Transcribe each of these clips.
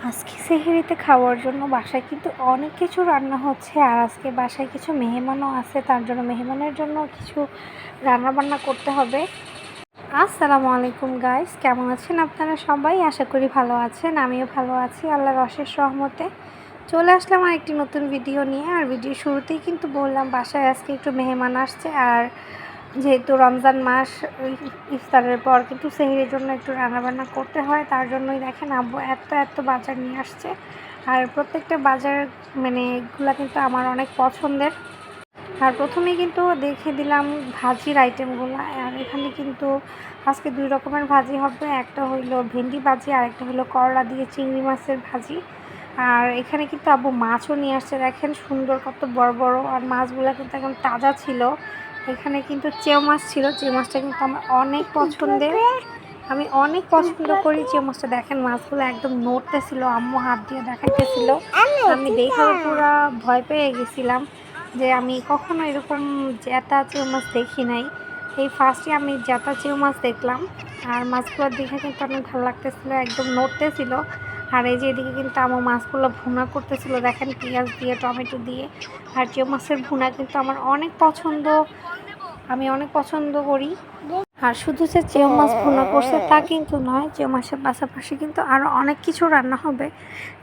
আজকে সেহরিতে খাওয়ার জন্য বাসায় কিন্তু অনেক কিছু রান্না হচ্ছে। আর আজকে বাসায় কিছু মেহমানও আছে, তার জন্য মেহমানের জন্য কিছু রান্না বান্না করতে হবে। আসসালামু আলাইকুম গাইস, কেমন আছেন আপনারা সবাই? আশা করি ভালো আছেন, আমিও ভালো আছি আল্লাহর অশেষ রহমতে। চলে আসলাম আর একটি নতুন ভিডিও নিয়ে। আর ভিডিও শুরুতেই কিন্তু বললাম বাসায় আজকে একটু মেহমান আসছে। আর যেহেতু রমজান মাস, ইফতারের পর কিন্তু সেহরির জন্য একটু রান্নাবান্না করতে হয়, তার জন্যই দেখেন আব্বু এত এত বাজার নিয়ে আসছে। আর প্রত্যেকটা বাজার মানে এগুলো কিন্তু আমার অনেক পছন্দের। আর প্রথমেই কিন্তু দেখে দিলাম ভাজির আইটেমগুলো। আর এখানে কিন্তু আজকে 2 রকমের ভাজি হবে, একটা হইলো ভেন্ডি ভাজি আর একটা হলো করলা দিয়ে চিংড়ি মাছের ভাজি। আর এখানে কিন্তু আব্বু মাছও নিয়ে আসছে, দেখেন সুন্দর কত বড় বড়। আর মাছগুলো কিন্তু একদম তাজা ছিল। এখানে কিন্তু চেউ মাছ ছিল, চেউ মাছটা কিন্তু আমার অনেক পছন্দের, আমি অনেক পছন্দ করি চেউ মাছটা। দেখেন মাছগুলো একদম নড়তেছিল, আম্মু হাত দিয়ে দেখাইতেছিল। আমি দেখে পুরো ভয় পেয়ে গেছিলাম যে আমি কখনো এরকম জ্যাতা চেউ মাছ দেখি নাই। এই ফার্স্টে আমি জ্যাতা চেউ মাছ দেখলাম। আর মাছগুলো দেখে কিন্তু অনেক ভালো লাগতেছিল, একদম নড়তেছিল। আর এই যে এদিকে কিন্তু আমার মাছগুলো ভুনা করতেছিল, দেখেন পেঁয়াজ দিয়ে টমেটো দিয়ে। আর চেউ মাছের ভুনা কিন্তু আমার অনেক পছন্দ, আমি অনেক পছন্দ করি। আর শুধু যে চেউ মাছ ভুনা করছে তা কিন্তু নয়, চেউ মাছের পাশাপাশি কিন্তু আরও অনেক কিছু রান্না হবে।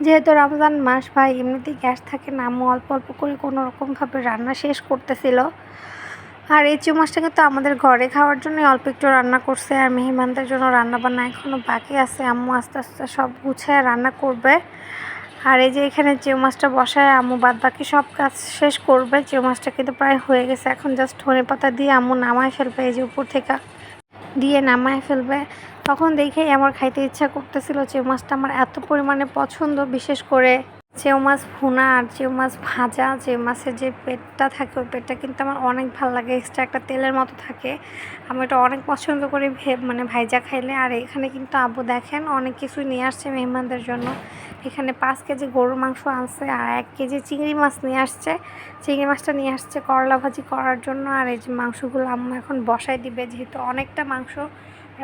যেহেতু রমজান মাস ভাই, এমনিতেই গ্যাস থাকে না, আম্মু অল্প অল্প করে কোনো রকমভাবে রান্না শেষ করতেছিল। আর এই চেউ মাছটা কিন্তু আমাদের ঘরে খাওয়ার জন্য অল্প একটু রান্না করছে। আর মেহমানদের জন্য রান্না বান্না এখনও বাকি আছে, আম্মু আস্তে আস্তে সব গুছায় রান্না করবে। আর এই যে এখানে চেউ মাছটা বসায় আম্মু বাদ বাকি সব কাজ শেষ করবে। চেউ মাছটা কিন্তু প্রায় হয়ে গেছে, এখন জাস্ট ধনেপাতা দিয়ে আম্মু নামায় ফেলবে, এই যে উপর থেকে দিয়ে নামায় ফেলবে। তখন দেখেই আমার খাইতে ইচ্ছা করতেছিল। চেউ মাছটা আমার এত পরিমাণে পছন্দ, বিশেষ করে চেউ মাছ ভুনা আর চেউ মাছ ভাজা। চেউ মাছের যে পেটটা থাকে ওই পেটটা কিন্তু আমার অনেক ভালো লাগে, এক্সট্রা একটা তেলের মতো থাকে, আমি এটা অনেক পছন্দ করি মানে ভাইজা খাইলে। আর এখানে কিন্তু আব্বু দেখেন অনেক কিছু নিয়ে আসছে মেহমানদের জন্য। এখানে 5 কেজি গরুর মাংস আনছে আর 1 কেজি চিংড়ি মাছ নিয়ে আসছে। চিংড়ি মাছটা নিয়ে আসছে করলা ভাজি করার জন্য। আর এই যে মাংসগুলো আম্মু এখন বসাই দিবে, যেহেতু অনেকটা মাংস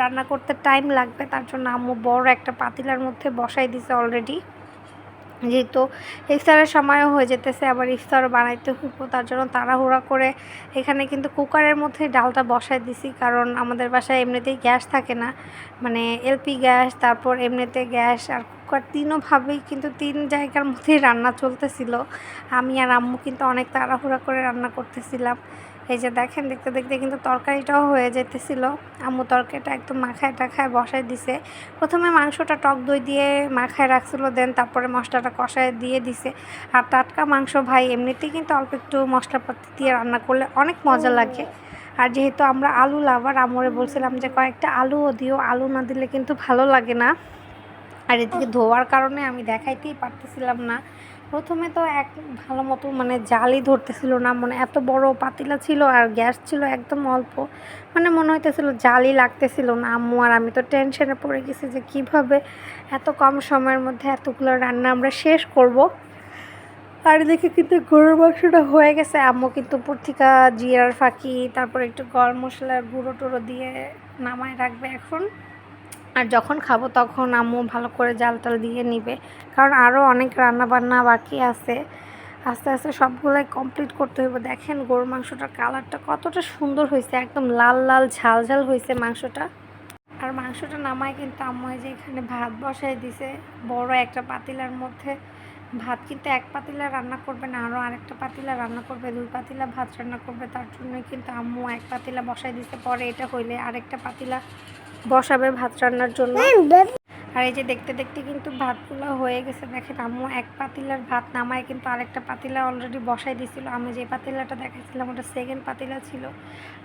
রান্না করতে টাইম লাগবে, তার জন্য আম্মু বড় একটা পাতিলার মধ্যে বসাই দিছে অলরেডি। যেহেতু ইফতারের সময়ও হয়ে যেতেছে, আবার ইফতারও বানাইতে হইব, তার জন্য তাড়াহুড়া করে এখানে কিন্তু কুকারের মধ্যে ডালটা বসাই দিছি। কারণ আমাদের বাসায় এমনিতেই গ্যাস থাকে না, মানে এলপি গ্যাস, তারপর এমনিতে গ্যাস আর কুকার, তিনোভাবেই কিন্তু 3 জায়গার মধ্যেই রান্না চলতেছিল। আমি আর আম্মু কিন্তু অনেক তাড়াহুড়া করে রান্না করতেছিলাম। এই যে দেখেন দেখতে দেখতে কিন্তু তরকারিটাও হয়ে যেতেছিল। আম্মু তরকারিটা একদম মাখায় টাখায় বসায় দিছে। প্রথমে মাংসটা টক দই দিয়ে মাখায় রাখছিল, দেন তারপরে মশলাটা কষায় দিয়ে দিছে। আর টাটকা মাংস ভাই এমনিতেই কিন্তু অল্প একটু মশলাপাতি দিয়ে রান্না করলে অনেক মজা লাগে। আর যেহেতু আমরা আলু লাভার, আমরে বলছিলাম যে কয়েকটা আলুও দিও, আলু না দিলে কিন্তু ভালো লাগে না। আর এদিকে ধোয়ার কারণে আমি দেখাইতেই পারতেছিলাম না। প্রথমে তো এক ভালো মতো মানে জালই ধরতেছিল না, মানে এত বড় পাতিলা ছিল আর গ্যাস ছিল একদম অল্প, মানে মনে হইতেছিল জালই লাগতেছিল না। আম্মু আর আমি তো টেনশনে পড়ে গেছি যে কিভাবে এত কম সময়ের মধ্যে এতগুলো রান্না আমরা শেষ করব। আর এদিকে কিন্তু গরুর মাংসটা হয়ে গেছে, আম্মু কিন্তু উপর থেকে জিরার ফাঁকি, তারপর একটু গরম মশলার গুঁড়ো টুড়ো দিয়ে নামায় রাখবে এখন। আর যখন খাবো তখন আম্মু ভালো করে জাল টাল দিয়ে নিবে, কারণ আরও অনেক রান্না বান্না বাকি আছে, আস্তে আস্তে সবগুলোই কমপ্লিট করতে হইব। দেখেন গরুর মাংসটার কালারটা কতটা সুন্দর হয়েছে, একদম লাল লাল ঝাল ঝাল হয়েছে মাংসটা। আর মাংসটা নামায় কিন্তু আম্মু যে এখানে ভাত বসাই দিছে বড় একটা পাতিলার মধ্যে। ভাত কিন্তু এক পাতিলা রান্না করবে না, আরও আরেকটা পাতিলা রান্না করবে, 2 পাতিলা ভাত রান্না করবে, তার জন্যই কিন্তু আম্মু এক পাতিলা বসাই দিছে। পরে এটা হইলে আরেকটা পাতিলা বসাবে ভাত রান্নার জন্য। আর এই যে দেখতে দেখতে কিন্তু ভাতগুলো হয়ে গেছে। দেখেন আম্মু এক পাতিলার ভাত নামায় কিন্তু আরেকটা পাতিলা অলরেডি বসাই দিছিল। আমি যে পাতিলাটা দেখাইছিলাম ওটা সেকেন্ড পাতিলা ছিল।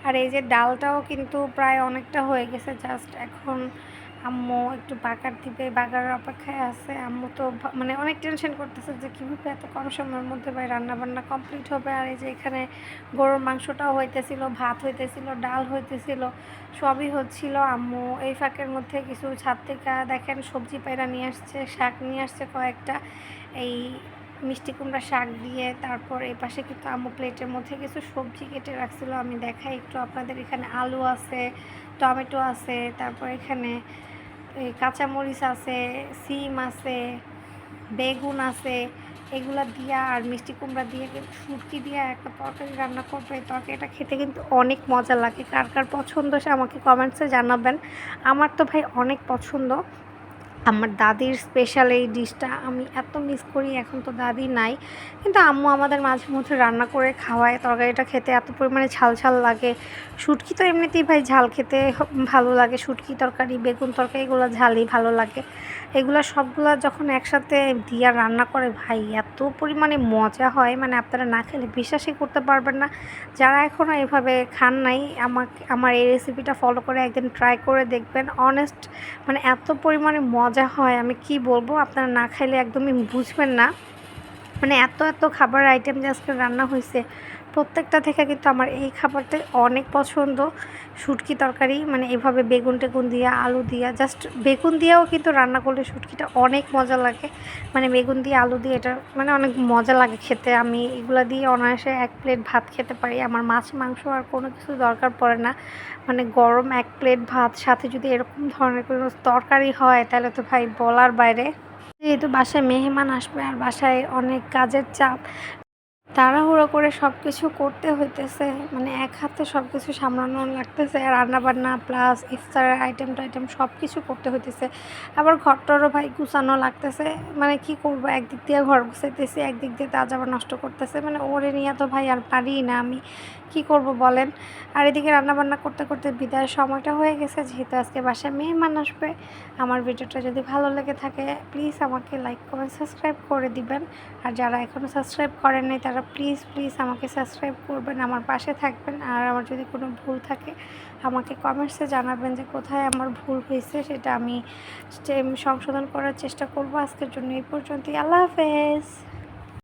আর এই যে ডালটাও কিন্তু প্রায় অনেকটা হয়ে গেছে, জাস্ট এখন আম্মু একটু বাগার দিবে, বাগারের অপেক্ষায় আছে। আম্মু তো মানে অনেক টেনশন করতেছে যে কীভাবে এত কম সময়ের মধ্যে ভাই রান্নাবান্না কমপ্লিট হবে। আর এই যে এখানে গরুর মাংসটাও হইতেছিল, ভাত হইতেছিল, ডাল হইতেছিল, সবই হচ্ছিল। আম্মু এই ফাঁকের মধ্যে কিছু ছাদ থেকে দেখেন সবজি পায়রা নিয়ে আসছে, শাক নিয়ে আসছে কয়েকটা, এই মিষ্টি কুমড়া শাক দিয়ে। তারপর এই পাশে কিন্তু আম্মু প্লেটের মধ্যে কিছু সবজি কেটে রাখছিল, আমি দেখাই একটু আপনাদের। এখানে আলু আছে, টমেটো আছে, তারপর এখানে এই কাঁচামরিচ আছে, সিম আছে, বেগুন আছে, এগুলা দিয়া আর মিষ্টি কুমড়া দিয়ে কিন্তু শুটকি দিয়ে একটা তরকারি রান্না করবে। তরকারিটা খেতে কিন্তু অনেক মজা লাগে। কার কার পছন্দ সে আমাকে কমেন্টসে জানাবেন। আমার তো ভাই অনেক পছন্দ। আমার দাদির স্পেশাল এই ডিশটা আমি এত মিস করি। এখন তো দাদি নাই, কিন্তু আম্মু আমাদের মাঝে মধ্যে রান্না করে খাওয়ায়। তরকারিটা খেতে এত পরিমাণে ঝাল ঝাল লাগে। শুটকি তো এমনিতেই ভাই ঝাল খেতে ভালো লাগে। শুটকি তরকারি, বেগুন তরকারি এগুলো ঝালই ভালো লাগে। এগুলো সবগুলা যখন একসাথে দিয়া রান্না করে ভাই এত পরিমাণে মজা হয়, মানে আপনারা না খেলে বিশ্বাসই করতে পারবেন না। যারা এখনও এভাবে খান নাই, আমার এই রেসিপিটা ফলো করে একদিন ট্রাই করে দেখবেন। অনেস্ট মানে এত পরিমাণে মজা হয়, আমি কি বলবো, আপনারা না খাইলে একদমই বুঝবেন না। মানে এত এত খাবার আইটেম যে আজকে রান্না হয়েছে, প্রত্যেকটা থেকে কিন্তু আমার এই খাবারটা অনেক পছন্দ। শুটকি তরকারি মানে এভাবে বেগুন টেগুন দিয়া, আলু দিয়া, জাস্ট বেগুন দিয়েও কিন্তু রান্না করলে শুটকিটা অনেক মজা লাগে। মানে বেগুন দিয়ে আলু দিয়ে এটা মানে অনেক মজা লাগে খেতে। আমি এগুলা দিয়ে অনায়াসে 1 প্লেট ভাত খেতে পারি। আমার মাছ মাংস আর কোনো কিছু দরকার পড়ে না। মানে গরম 1 প্লেট ভাত সাথে যদি এরকম ধরনের কোনো তরকারি হয় তাহলে তো ভাই বলার বাইরে। যেহেতু বাসায় মেহমান আসবে আর বাসায় অনেক কাজের চাপ, তাড়াহুড়ো করে সব কিছু করতে হইতেছে, মানে এক হাতে সব কিছু সামলানো লাগতেছে। রান্নাবান্না প্লাস ইফতারের আইটেম টাইটেম সব কিছু করতে হইতেছে। আবার ঘরটারও ভাই গুছানো লাগতেছে। মানে কি করব, একদিক দিয়ে ঘর গুছাইতেছি, একদিক দিয়ে কাজ আবার নষ্ট করতেছে। মানে ওরে নিয়ে তো ভাই আর পারি না, আমি কি করব বলেন। আর এদিকে রান্নাবান্না করতে করতে বিদায়ের সময়টা হয়ে গেছে, যেহেতু আজকে বাসায় মেহমান আসবে। আমার ভিডিওটা যদি ভালো লেগে থাকে প্লিজ আমাকে লাইক কমেন্ট সাবস্ক্রাইব করে দিবেন। আর যারা এখনও সাবস্ক্রাইব করেন নাই তারা প্লিজ প্লিজ আমাকে সাবস্ক্রাইব করবেন, আমার পাশে থাকবেন। আর আমার যদি কোনো ভুল থাকে আমাকে কমেন্টসে জানাবেন যে কোথায় আমার ভুল হয়েছে, সেটা আমি সংশোধন করার চেষ্টা করব। আজকের জন্য এই পর্যন্তই। আল্লাহ হাফেজ।